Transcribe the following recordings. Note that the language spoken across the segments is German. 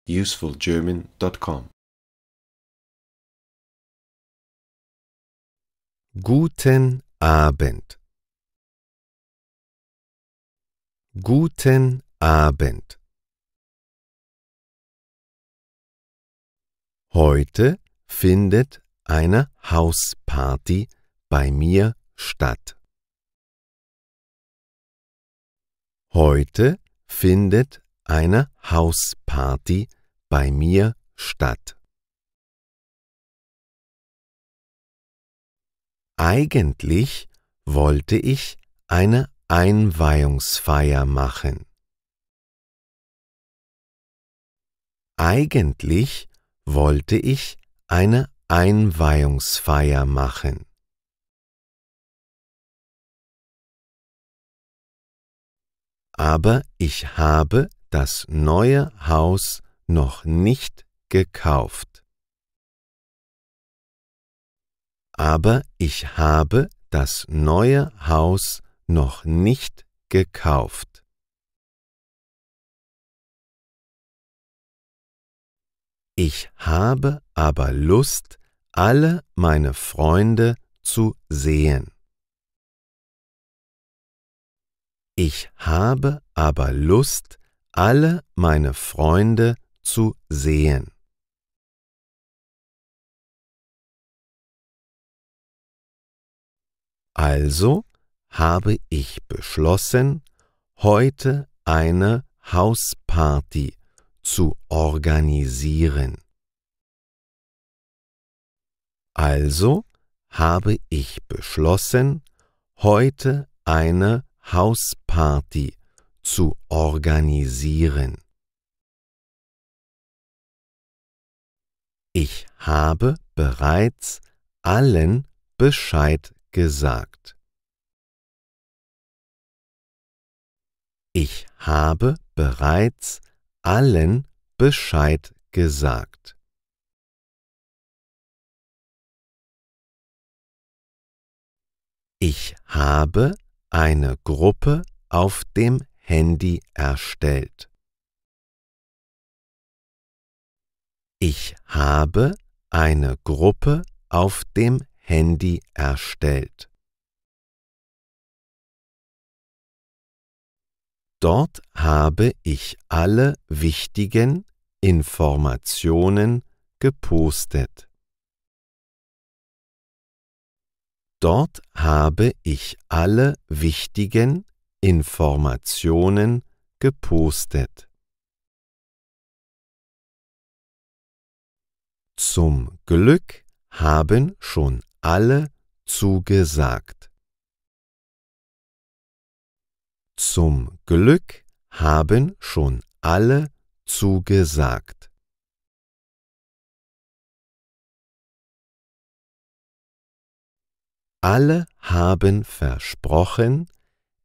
usefulgerman.com. Guten Abend. Guten Abend. Heute findet eine Hausparty bei mir statt. Heute findet eine Hausparty bei mir statt. Eigentlich wollte ich eine Einweihungsfeier machen. Eigentlich wollte ich eine Einweihungsfeier machen. Aber ich habe das neue Haus noch nicht gekauft. Aber ich habe das neue Haus noch nicht gekauft. Ich habe aber Lust, alle meine Freunde zu sehen. Ich habe aber Lust, alle meine Freunde zu sehen. Also habe ich beschlossen, heute eine Hausparty zu organisieren. Also habe ich beschlossen, heute eine Hausparty zu organisieren. Ich habe bereits allen Bescheid gesagt. Ich habe bereits allen Bescheid gesagt. Ich habe eine Gruppe auf dem Handy erstellt. Ich habe eine Gruppe auf dem Handy erstellt. Dort habe ich alle wichtigen Informationen gepostet. Dort habe ich alle wichtigen Informationen gepostet. Zum Glück haben schon alle zugesagt. Zum Glück haben schon alle zugesagt. Alle haben versprochen,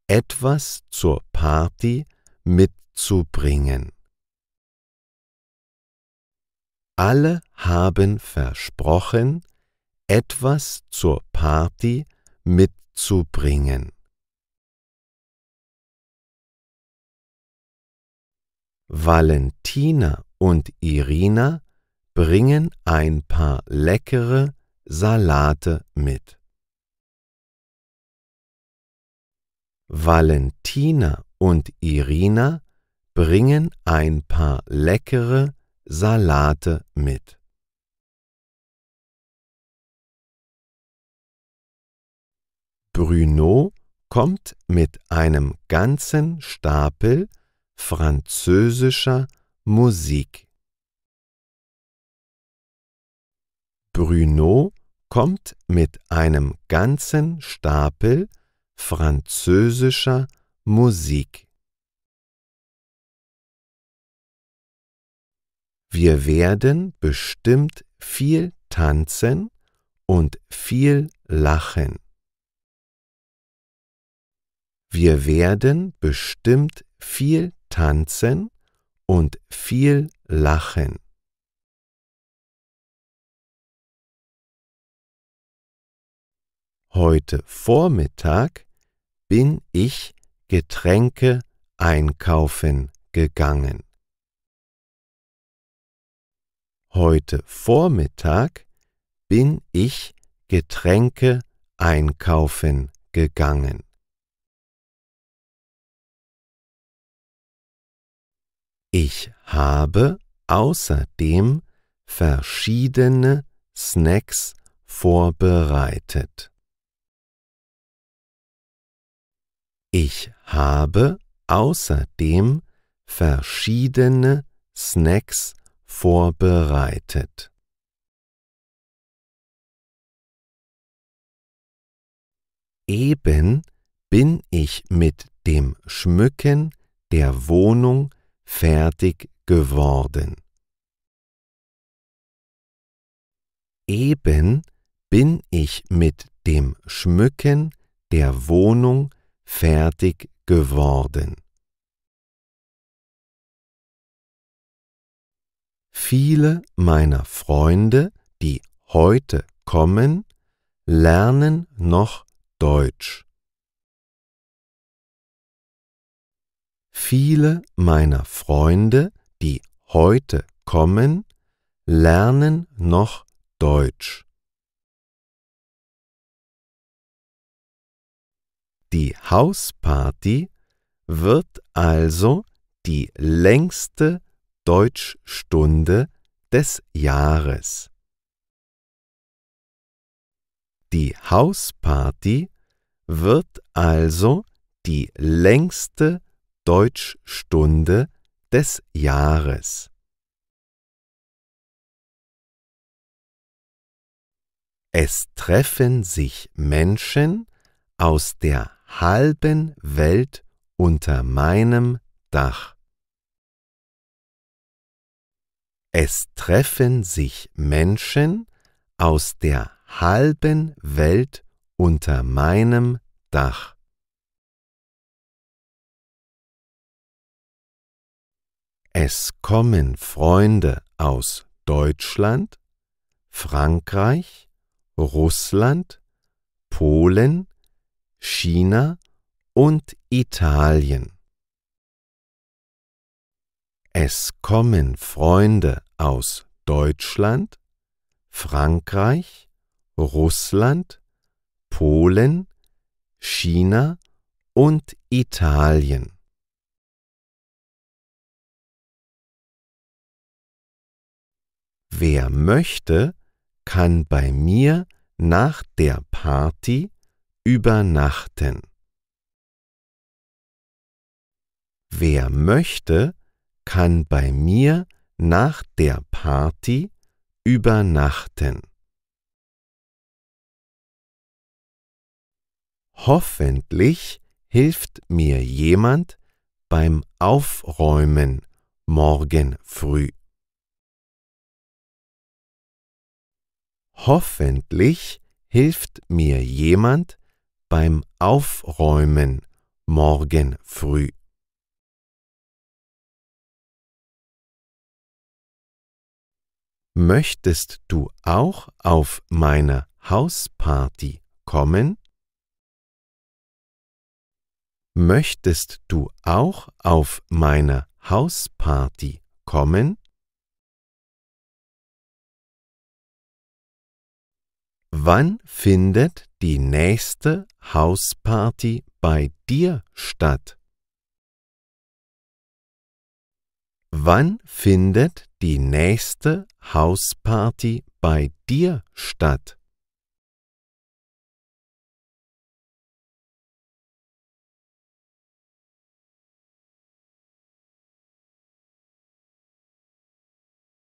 etwas zur Party mitzubringen. Alle haben versprochen, etwas zur Party mitzubringen. Valentina und Irina bringen ein paar leckere Salate mit. Valentina und Irina bringen ein paar leckere Salate mit. Bruno kommt mit einem ganzen Stapel französischer Musik. Bruno kommt mit einem ganzen Stapel französischer Musik. Wir werden bestimmt viel tanzen und viel lachen. Wir werden bestimmt viel tanzen und viel lachen. Heute Vormittag bin ich Getränke einkaufen gegangen. Heute Vormittag bin ich Getränke einkaufen gegangen. Ich habe außerdem verschiedene Snacks vorbereitet. Ich habe außerdem verschiedene Snacks vorbereitet. Eben bin ich mit dem Schmücken der Wohnung fertig geworden. Eben bin ich mit dem Schmücken der Wohnung fertig geworden. Viele meiner Freunde, die heute kommen, lernen noch Deutsch. Viele meiner Freunde, die heute kommen, lernen noch Deutsch. Die Hausparty wird also die längste Deutschstunde des Jahres. Die Hausparty wird also die längste Deutschstunde des Jahres. Es treffen sich Menschen aus der halben Welt unter meinem Dach. Es treffen sich Menschen aus der halben Welt unter meinem Dach. Es kommen Freunde aus Deutschland, Frankreich, Russland, Polen, China und Italien. Es kommen Freunde aus Deutschland, Frankreich, Russland, Polen, China und Italien. Wer möchte, kann bei mir nach der Party übernachten. Wer möchte, kann bei mir nach der Party übernachten. Hoffentlich hilft mir jemand beim Aufräumen morgen früh. Hoffentlich hilft mir jemand beim Aufräumen morgen früh. Möchtest du auch auf meine Hausparty kommen? Möchtest du auch auf meine Hausparty kommen? Wann findet die nächste Hausparty bei dir statt? Wann findet die nächste Hausparty bei dir statt?